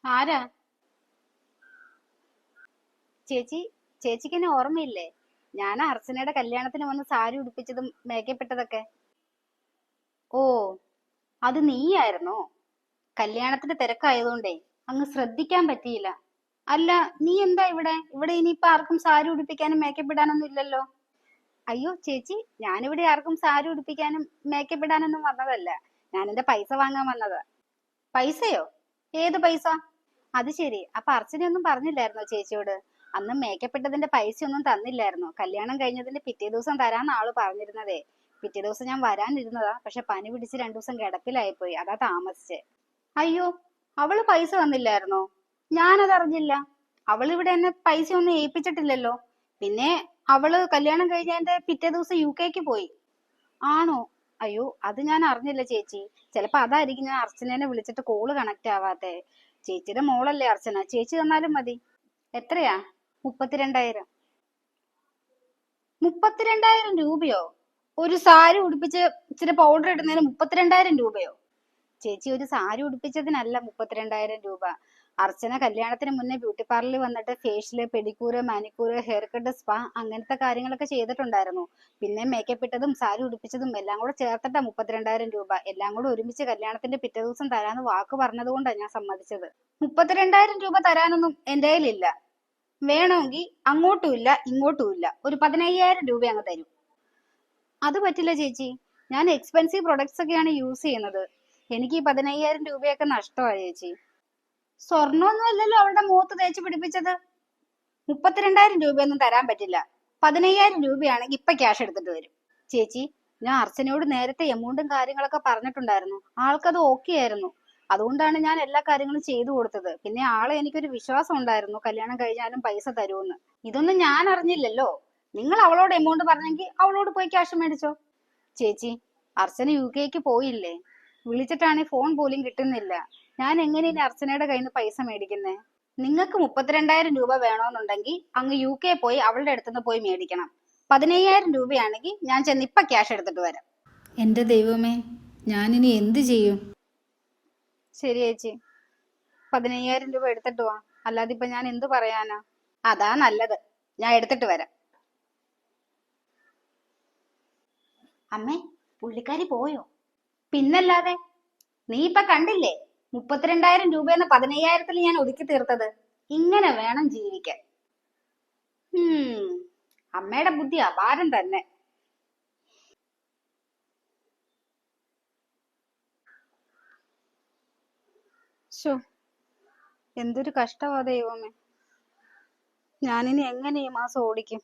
ആരാ? ചേച്ചി, ചേച്ചിക്ക് എന്നെ ഓർമ്മയില്ലേ? ഞാൻ അർച്ചനയുടെ കല്യാണത്തിന് വന്ന് സാരി ഉടുപ്പിച്ചതും മേക്കപ്പ് ഇട്ടതൊക്കെ. ഓ, അത് നീയായിരുന്നോ? കല്യാണത്തിന്റെ തിരക്കായതുകൊണ്ടേ അങ്ങ് ശ്രദ്ധിക്കാൻ പറ്റിയില്ല. അല്ല, നീ എന്താ ഇവിടെ? ഇവിടെ ഇനിയിപ്പോ ആർക്കും സാരി ഉടുപ്പിക്കാനും മേക്കപ്പ് ഇടാനൊന്നും ഇല്ലല്ലോ. അയ്യോ ചേച്ചി, ഞാനിവിടെ ആർക്കും സാരി ഉടുപ്പിക്കാനും മേക്കപ്പ് ഇടാനൊന്നും വന്നതല്ല. ഞാൻ എന്റെ പൈസ വാങ്ങാൻ വന്നതാ. പൈസയോ? ഏത് പൈസ? അത് ശരി. അപ്പൊ അർച്ചനയൊന്നും പറഞ്ഞില്ലായിരുന്നോ ചേച്ചിയോട്? അന്ന് മേക്കപ്പ് ഇട്ടതിന്റെ പൈസ ഒന്നും തന്നില്ലായിരുന്നോ? കല്യാണം കഴിഞ്ഞതിന്റെ പിറ്റേ ദിവസം തരാന്ന് ആള് പറഞ്ഞിരുന്നതേ. പിറ്റേ ദിവസം ഞാൻ വരാനിരുന്നതാ, പക്ഷെ പനി പിടിച്ച് 2 ദിവസം കിടപ്പിലായിപ്പോയി, അതാ താമസിച്ചേ. അയ്യോ, അവള് പൈസ തന്നില്ലായിരുന്നോ? ഞാനത് അറിഞ്ഞില്ല. അവളിവിടെ എന്നെ പൈസ ഒന്നും ഏൽപ്പിച്ചിട്ടില്ലല്ലോ. പിന്നെ അവള് കല്യാണം കഴിഞ്ഞതിന്റെ പിറ്റേ ദിവസം UK പോയി. ആണോ? അയ്യോ, അത് ഞാൻ അറിഞ്ഞില്ല ചേച്ചി. ചിലപ്പോ അതായിരിക്കും ഞാൻ അർച്ചനേനെ വിളിച്ചിട്ട് കോള് കണക്ട് ആവാത്തെ. ചേച്ചിയുടെ മോളല്ലേ അർച്ചന, ചേച്ചി തന്നാലും മതി. എത്രയാ? 32,000. 32,000 രൂപയോ? ഒരു സാരി ഉടുപ്പിച്ച് ഇച്ചിരി പൗഡർ ഇടുന്നതിന് 32,000 രൂപയോ? ചേച്ചി, ഒരു സാരി ഉടുപ്പിച്ചതിനല്ല 32,000 രൂപ. അർച്ചന കല്യാണത്തിന് മുന്നേ ബ്യൂട്ടി പാർലറിൽ വന്നിട്ട് facial, pedicure, manicure, haircut, spa അങ്ങനത്തെ കാര്യങ്ങളൊക്കെ ചെയ്തിട്ടുണ്ടായിരുന്നു. പിന്നെ മേക്കപ്പ് ഇട്ടതും സാരി ഉടുപ്പിച്ചതും എല്ലാം കൂടെ ചേർത്തിട്ടാ 32,000 രൂപ. എല്ലാം കൂടെ ഒരുമിച്ച് കല്യാണത്തിന്റെ പിറ്റേ ദിവസം തരാന്ന് വാക്ക് പറഞ്ഞത് കൊണ്ടാണ് ഞാൻ സമ്മതിച്ചത്. 32,000 രൂപ തരാനൊന്നും എന്റെ കയ്യിലില്ല. വേണമെങ്കിൽ അങ്ങോട്ടും ഇല്ല ഇങ്ങോട്ടും ഇല്ല, ഒരു 15,000 രൂപ അങ്ങ് തരും. അത് പറ്റില്ല ചേച്ചി. ഞാൻ എക്സ്പെൻസീവ് പ്രൊഡക്ട്സ് ഒക്കെയാണ് യൂസ് ചെയ്യുന്നത്. എനിക്ക് ഈ 15,000 രൂപയൊക്കെ നഷ്ടമാണ് ചേച്ചി. സ്വർണ്ണമൊന്നും അല്ലല്ലോ അവളുടെ മുഖത്ത് തേച്ച് പിടിപ്പിച്ചത്. 32,000 രൂപയൊന്നും തരാൻ പറ്റില്ല. 15,000 രൂപയാണെങ്കിൽ ഇപ്പൊ ക്യാഷ് എടുത്തിട്ട് വരും. ചേച്ചി, ഞാൻ അർച്ചനയോട് നേരത്തെ എമൗണ്ടും കാര്യങ്ങളൊക്കെ പറഞ്ഞിട്ടുണ്ടായിരുന്നു. ആൾക്കത് ഓക്കെ ആയിരുന്നു. അതുകൊണ്ടാണ് ഞാൻ എല്ലാ കാര്യങ്ങളും ചെയ്തു കൊടുത്തത്. പിന്നെ ആളെ എനിക്കൊരു വിശ്വാസം ഉണ്ടായിരുന്നു, കല്യാണം കഴിഞ്ഞാലും പൈസ തരുമെന്ന്. ഇതൊന്നും ഞാൻ അറിഞ്ഞില്ലല്ലോ. നിങ്ങൾ അവളോട് എമൗണ്ട് പറഞ്ഞെങ്കിൽ അവളോട് പോയി ക്യാഷ് മേടിച്ചോ. ചേച്ചി, അർച്ചന UK പോയില്ലേ? വിളിച്ചിട്ടാണെങ്കിൽ ഫോൺ പോലും കിട്ടുന്നില്ല. ഞാൻ എങ്ങനെയാണ് അർച്ചനയുടെ കയ്യിൽ നിന്ന് പൈസ മേടിക്കുന്നേ? നിങ്ങൾക്ക് 32,000 രൂപ വേണമെന്നുണ്ടെങ്കിൽ അങ്ങ് UK പോയി അവളുടെ അടുത്തുനിന്ന് പോയി മേടിക്കണം. 15,000 രൂപയാണെങ്കിൽ ഞാൻ ചെന്ന് ഇപ്പൊ ക്യാഷ് എടുത്തിട്ട് വരാം. എൻ്റെ ദൈവമേ, ഞാനിനി എന്ത് ചെയ്യും? ശരി ചേച്ചി, 15,000 രൂപ എടുത്തിട്ട് വാ. അല്ലാതെ ഇപ്പൊ ഞാൻ എന്ത് പറയാനാ? അതാ നല്ലത്. ഞാൻ എടുത്തിട്ട് വരാം. അമ്മേ, പുള്ളിക്കാരി പോയോ? പിന്നല്ലാതെ. നീ ഇപ്പൊ കണ്ടില്ലേ, 32,000 രൂപയെന്ന് 15,000-ൽ ഞാൻ ഒതുക്കി തീർത്തത്. ഇങ്ങനെ വേണം ജീവിക്കാൻ. അമ്മയുടെ ബുദ്ധി അപാരം തന്നെ. ശോ, എന്തൊരു കഷ്ടമാ ദൈവമേ. ഞാനിനി എങ്ങനെ ഈ മാസം ഓടിക്കും?